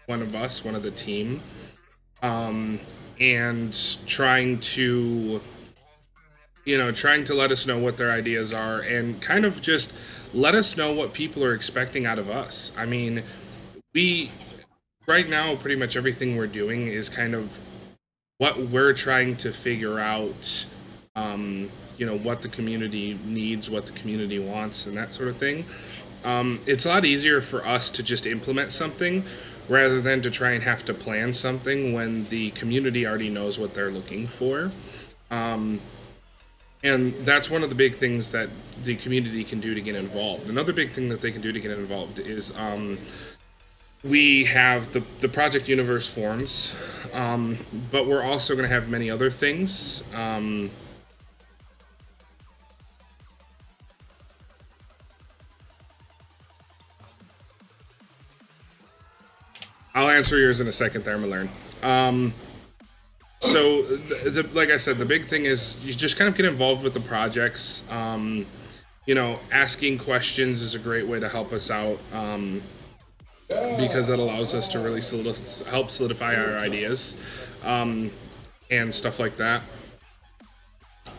G: one of the team, and trying to let us know what their ideas are, and kind of just let us know what people are expecting out of us. I mean, right now, pretty much everything we're doing is kind of what we're trying to figure out, what the community needs, what the community wants, and that sort of thing. It's a lot easier for us to just implement something rather than to try and have to plan something when the community already knows what they're looking for. And that's one of the big things that the community can do to get involved. Another big thing that they can do to get involved is we have the Project Universe forums, but we're also going to have many other things. I'll answer yours in a second there, Malern. So, like I said, the big thing is you just kind of get involved with the projects. Asking questions is a great way to help us out, because it allows us to really help solidify our ideas, and stuff like that.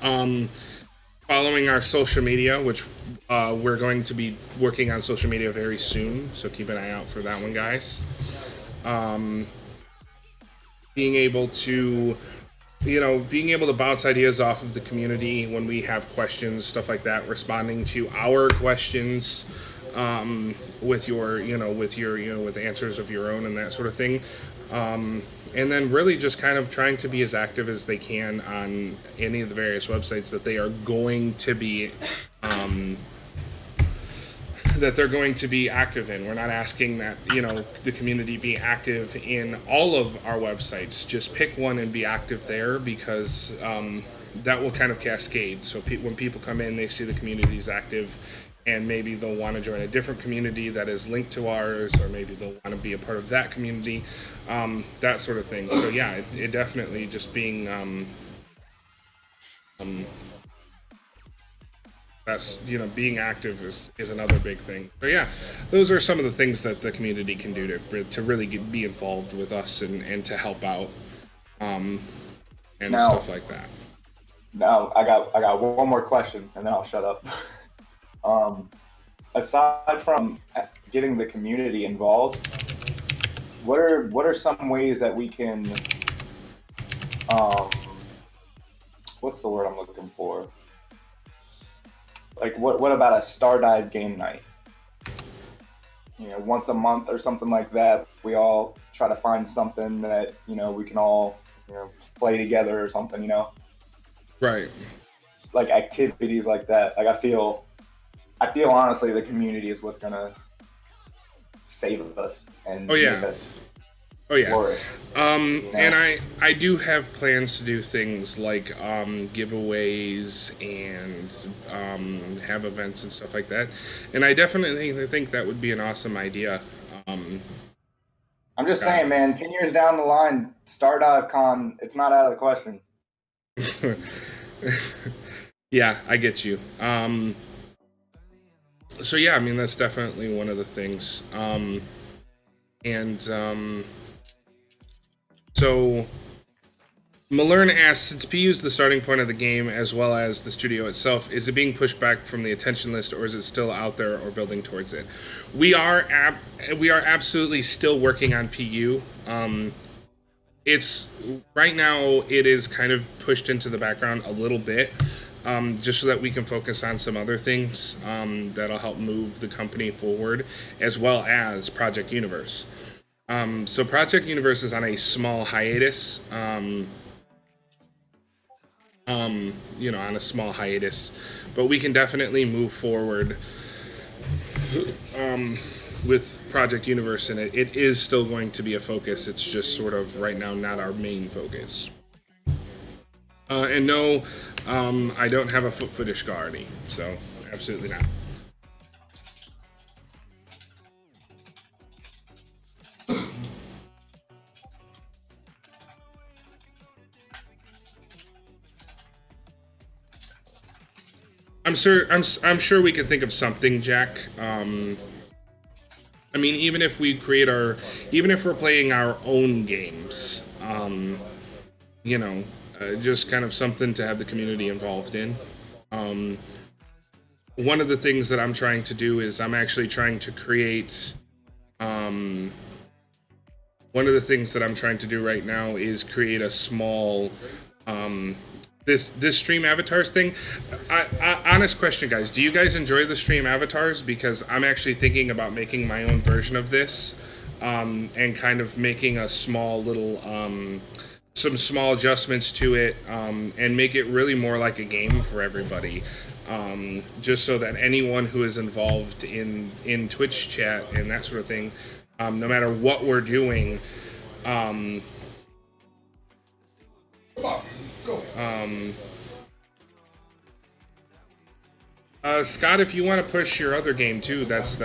G: Following our social media, which we're going to be working on social media very soon, so keep an eye out for that one, guys. being able to, being able to bounce ideas off of the community when we have questions, stuff like that, responding to our questions with your, with answers of your own and that sort of thing. And then really just kind of trying to be as active as they can on any of the various websites that they are going to be active in. We're not asking that, the community be active in all of our websites. Just pick one and be active there, because that will kind of cascade. So when people come in, they see the community is active, and maybe they'll want to join a different community that is linked to ours, or maybe they'll want to be a part of that community, that sort of thing. So yeah, it definitely just being that's, being active is another big thing. So yeah, those are some of the things that the community can do to really be involved with us and to help out, and stuff like that.
B: Now I got one more question, and then I'll shut up. Aside from getting the community involved, what are some ways that we can, what's the word I'm looking for? Like, what about a Stardive game night? Once a month or something like that. We all try to find something that, we can all, play together or something,
G: Right.
B: Like activities like that. Like, I feel honestly the community is what's gonna save us and make us flourish.
G: And I do have plans to do things like giveaways and have events and stuff like that. And I definitely think that would be an awesome idea.
B: I'm just saying, man, 10 years down the line, Stardive Con, it's not out of the question.
G: Yeah, I get you. So yeah, I mean, that's definitely one of the things. So Malern asks, since PU is the starting point of the game as well as the studio itself, is it being pushed back from the attention list, or is it still out there or building towards it? We are absolutely still working on PU. It's right now it is kind of pushed into the background a little bit, just so that we can focus on some other things that'll help move the company forward, as well as Project Universe. So Project Universe is on a small hiatus, on a small hiatus, but we can definitely move forward with Project Universe, and it is still going to be a focus. It's just sort of right now not our main focus. And no, I don't have a foot fetish already, so absolutely not. I'm sure we can think of something, Jack. I mean, even if we're playing our own games, just kind of something to have the community involved in. One of the things that I'm trying to do is I'm actually trying to create. One of the things that I'm trying to do right now is create a small. This stream avatars thing. Honest question, guys. Do you guys enjoy the stream avatars? Because I'm actually thinking about making my own version of this, and kind of making a small little, some small adjustments to it, and make it really more like a game for everybody. Just so that anyone who is involved in Twitch chat and that sort of thing, no matter what we're doing, Scott, if you want to push your other game too, that's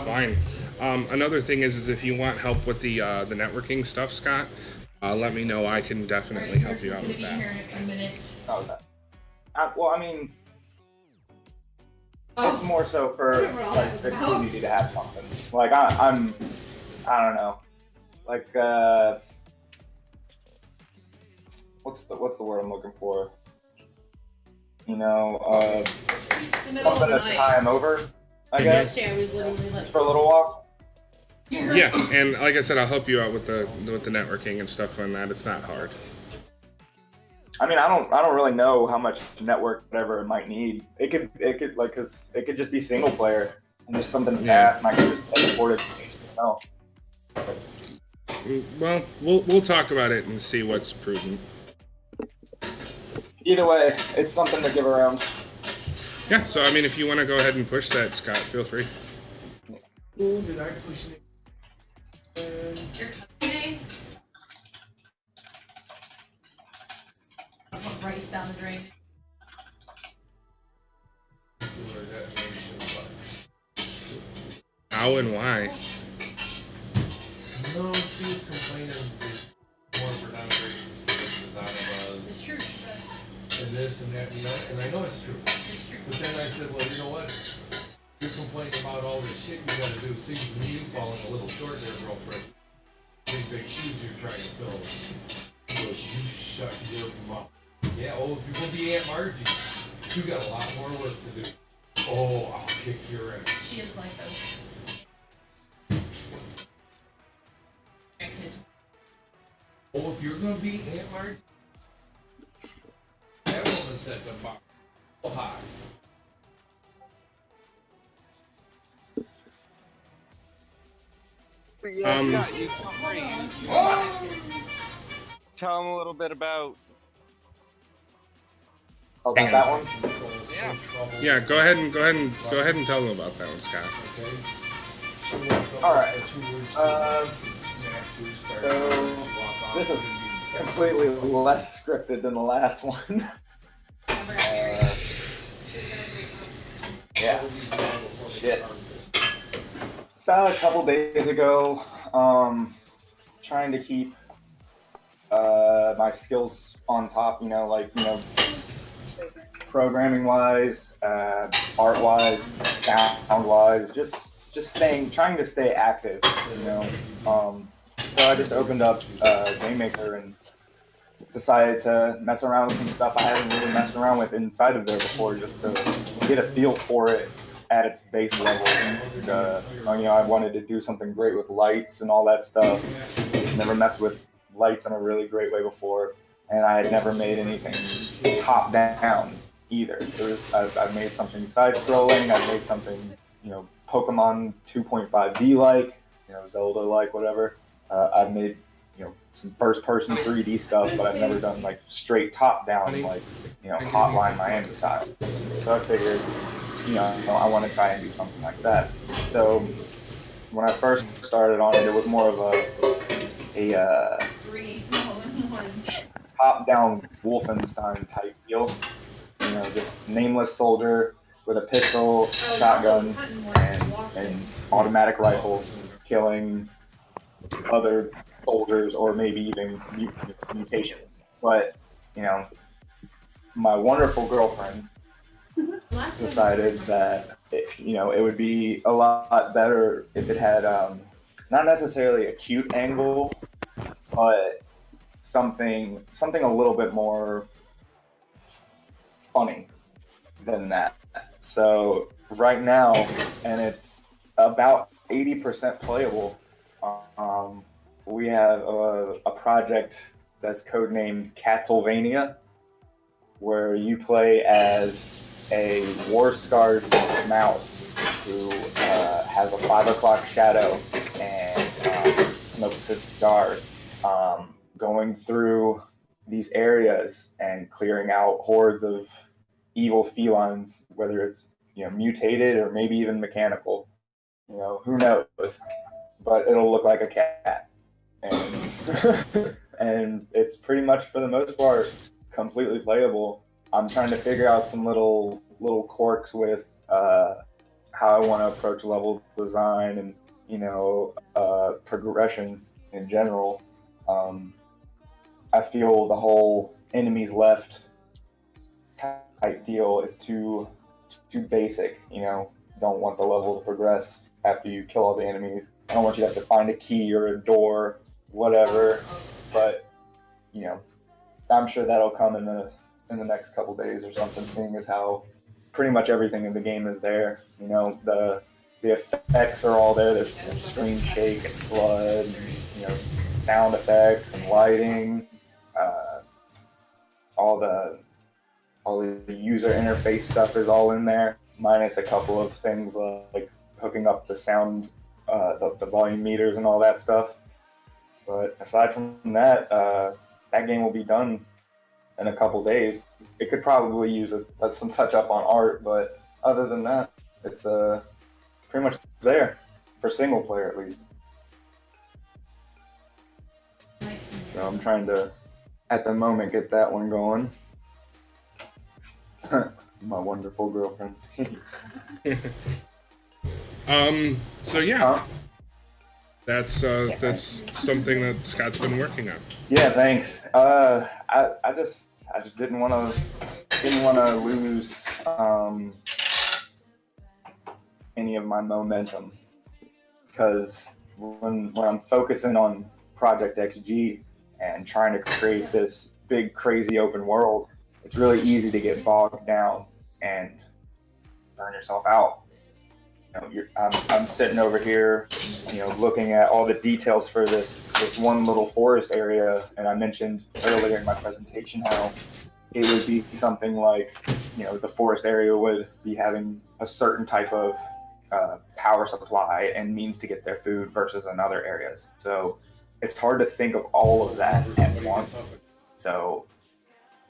G: fine. Another thing is if you want help with the networking stuff, Scott, let me know. I can definitely help you out with that.
H: Here in a few minutes.
B: Well, I mean, it's more so for like the community to have something. Like I don't know, like what's the word I'm looking for?
H: The middle of
B: something
H: the
B: to
H: night.
B: tie him over, I guess.
H: Yesterday I was literally like,
B: Just for a little while.
G: Yeah, and like I said, I'll help you out with the networking and stuff on that. It's not hard.
B: I mean, I don't really know how much network whatever it might need. It could like, cause it could just be single player and just something fast, and I can just export it to HTML.
G: Well, we'll talk about it and see what's prudent.
B: Either way, it's something to give around.
G: Yeah, so I mean, if you want to go ahead and push that, Scott, feel free.
I: Did I push it?
H: Today? Put rice down the drain.
G: How and why?
I: No, she was complaining more for non-racist out of
H: It's true.
I: and this and that, and I know it's true.
H: It's true.
I: But then I said, well, you know what? You're complaining about all this shit you gotta do. Seems to me you falling a little short there, girlfriend. Big shoes you're trying to fill. He goes, you shut your mouth. Yeah, oh, if you're gonna be Aunt Margie, you got a lot more work to do. Oh, I'll kick your ass.
H: She is like those.
I: Oh, if you're gonna be Aunt Margie, that woman set the bar so high.
E: Yeah, Scott, you feel free. Tell them a little bit about.
B: Oh, about that one?
E: Yeah.
G: Yeah, go ahead and tell them about that one, Scott.
B: All right. So this is completely less scripted than the last one. Yeah. Shit. About a couple days ago, trying to keep my skills on top, programming wise, art wise, sound wise, just trying to stay active, so I just opened up Game Maker and decided to mess around with some stuff I hadn't really messed around with inside of there before, just to get a feel for it at its base level. And, I wanted to do something great with lights and all that stuff. Never messed with lights in a really great way before, and I had never made anything top down either. I made something side scrolling. I made something, Pokemon 2.5D like, Zelda like, whatever. I've made, some first person 3D stuff, but I've never done like straight top down, like, Hotline Miami style. So I figured, I want to try and do something like that. So when I first started on it, it was more of a top-down Wolfenstein type deal. Just nameless soldier with a pistol, shotgun, and an automatic rifle, killing other soldiers or maybe even mutation. But my wonderful girlfriend decided that it would be a lot better if it had not necessarily a cute angle, but something a little bit more funny than that. So right now, and it's about 80% playable, we have a project that's codenamed Castlevania, where you play as a war-scarred mouse who has a 5 o'clock shadow and smokes cigars, going through these areas and clearing out hordes of evil felines, whether it's mutated or maybe even mechanical. Who knows? But it'll look like a cat, and and it's pretty much for the most part completely playable. I'm trying to figure out some little quirks with how I want to approach level design and progression in general. I feel the whole enemies left type deal is too basic. Don't want the level to progress after you kill all the enemies. I don't want you to have to find a key or a door, whatever. But I'm sure that'll come in the next couple days or something, seeing as how pretty much everything in the game is there. The the effects are all there. There's screen shake and blood, and, sound effects and lighting. Uh, all the user interface stuff is all in there, minus a couple of things like hooking up the sound, the volume meters and all that stuff. But aside from that, that game will be done in a couple days. It could probably use some touch up on art, but other than that, it's pretty much there for single player at least. So I'm trying to, at the moment, get that one going. My wonderful girlfriend.
G: So yeah, that's something that Scott's been working on.
B: Yeah, thanks. I just didn't want to lose any of my momentum, because when I'm focusing on Project XG and trying to create this big crazy open world, it's really easy to get bogged down and burn yourself out. I'm sitting over here, looking at all the details for this one little forest area, and I mentioned earlier in my presentation how it would be something like, the forest area would be having a certain type of power supply and means to get their food versus in other areas. So it's hard to think of all of that at once. So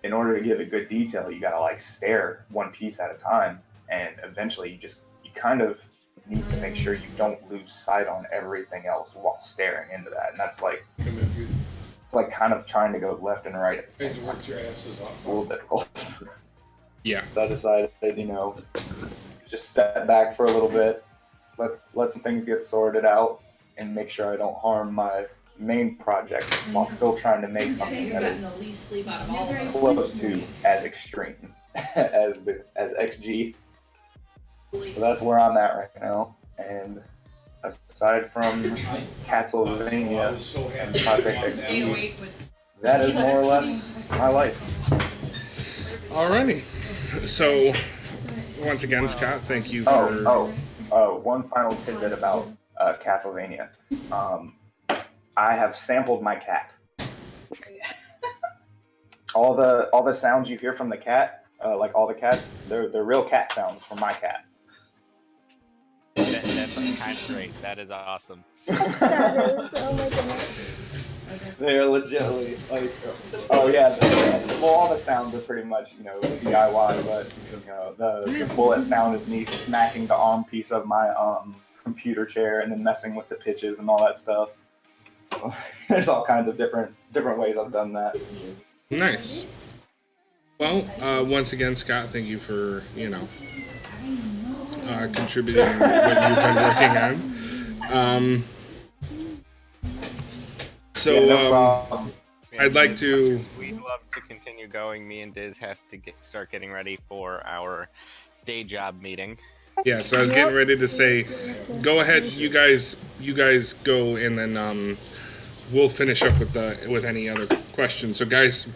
B: in order to give it good detail, you gotta stare one piece at a time, and eventually you kind of need to make sure you don't lose sight on everything else while staring into that. And that's it's kind of trying to go left and right at the same time. It's a little difficult.
G: Yeah.
B: So I decided, just step back for a little bit, let some things get sorted out, and make sure I don't harm my main project while still trying to make something that is close to as extreme as XG. So that's where I'm at right now. And aside from Castlevania and Project XG, that is more or less my life.
G: Alrighty. So once again, Scott, thank you for.
B: One final tidbit about Castlevania. I have sampled my cat. all the sounds you hear from the cat, like all the cats, they're real cat sounds from my cat.
E: That's kind of great. That is awesome.
F: That is, oh my goodness.
B: They're legitimately oh yeah. All the sounds are pretty much DIY, but the bullet sound is me smacking the arm piece of my computer chair and then messing with the pitches and all that stuff. There's all kinds of different ways I've done that.
G: Nice. Well, once again, Scott, thank you for contributing what you've been working on. I'd like to.
E: We'd love to continue going. Me and Diz have to start getting ready for our day job meeting.
G: Yeah, so I was getting ready to say, go ahead, you guys go, and then we'll finish up with any other questions. So guys,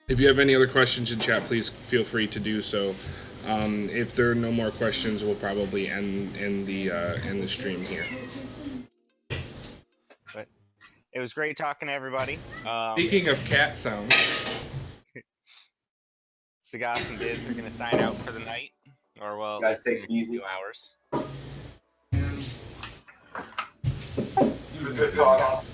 G: if you have any other questions in chat, please feel free to do so. If there are no more questions, we'll probably end the stream here.
E: But it was great talking to everybody.
G: Speaking of cat sounds,
E: Sagat and Diz are going to sign out for the night, or well,
B: guys take it easy.
E: 2 hours.
B: It was good talk.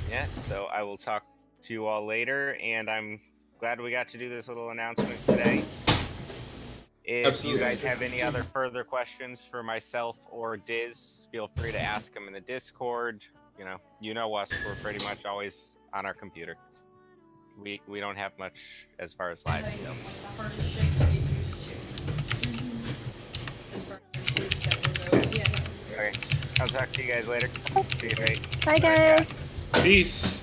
E: Yes, so I will talk to you all later, and I'm glad we got to do this little announcement today. If you guys have any other further questions for myself or Diz, feel free to ask them in the Discord. You know us, we're pretty much always on our computer. We don't have much as far as lives go. Okay, I'll talk to you guys later. See you, Ray.
F: Bye, guys.
G: peace.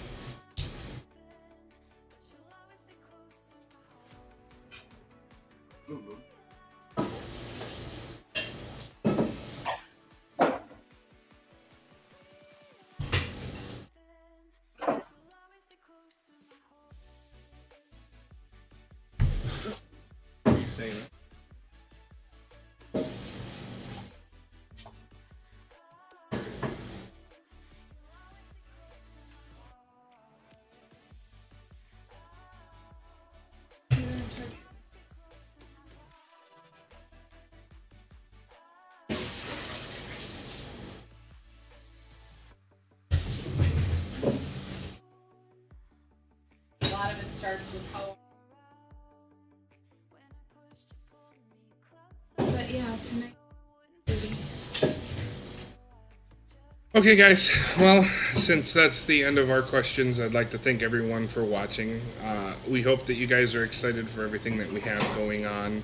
H: charged with power. But yeah, tonight.
G: Okay, guys. Well, since that's the end of our questions, I'd like to thank everyone for watching. We hope that you guys are excited for everything that we have going on.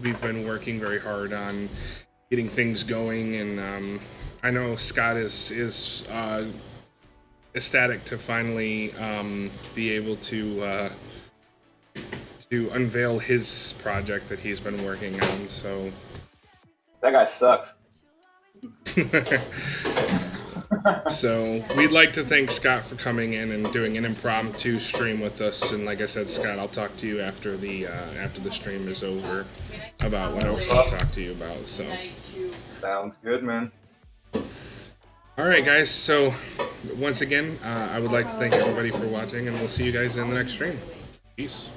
G: We've been working very hard on getting things going, and I know Scott is ecstatic to finally be able to unveil his project that he's been working on. So
B: That guy sucks.
G: So we'd like to thank Scott for coming in and doing an impromptu stream with us. And like I said, Scott, I'll talk to you after the stream is over about what I was going to talk to you about. So
B: Sounds good, man.
G: all right, guys. So once again, I would like to thank everybody for watching, and we'll see you guys in the next stream. Peace.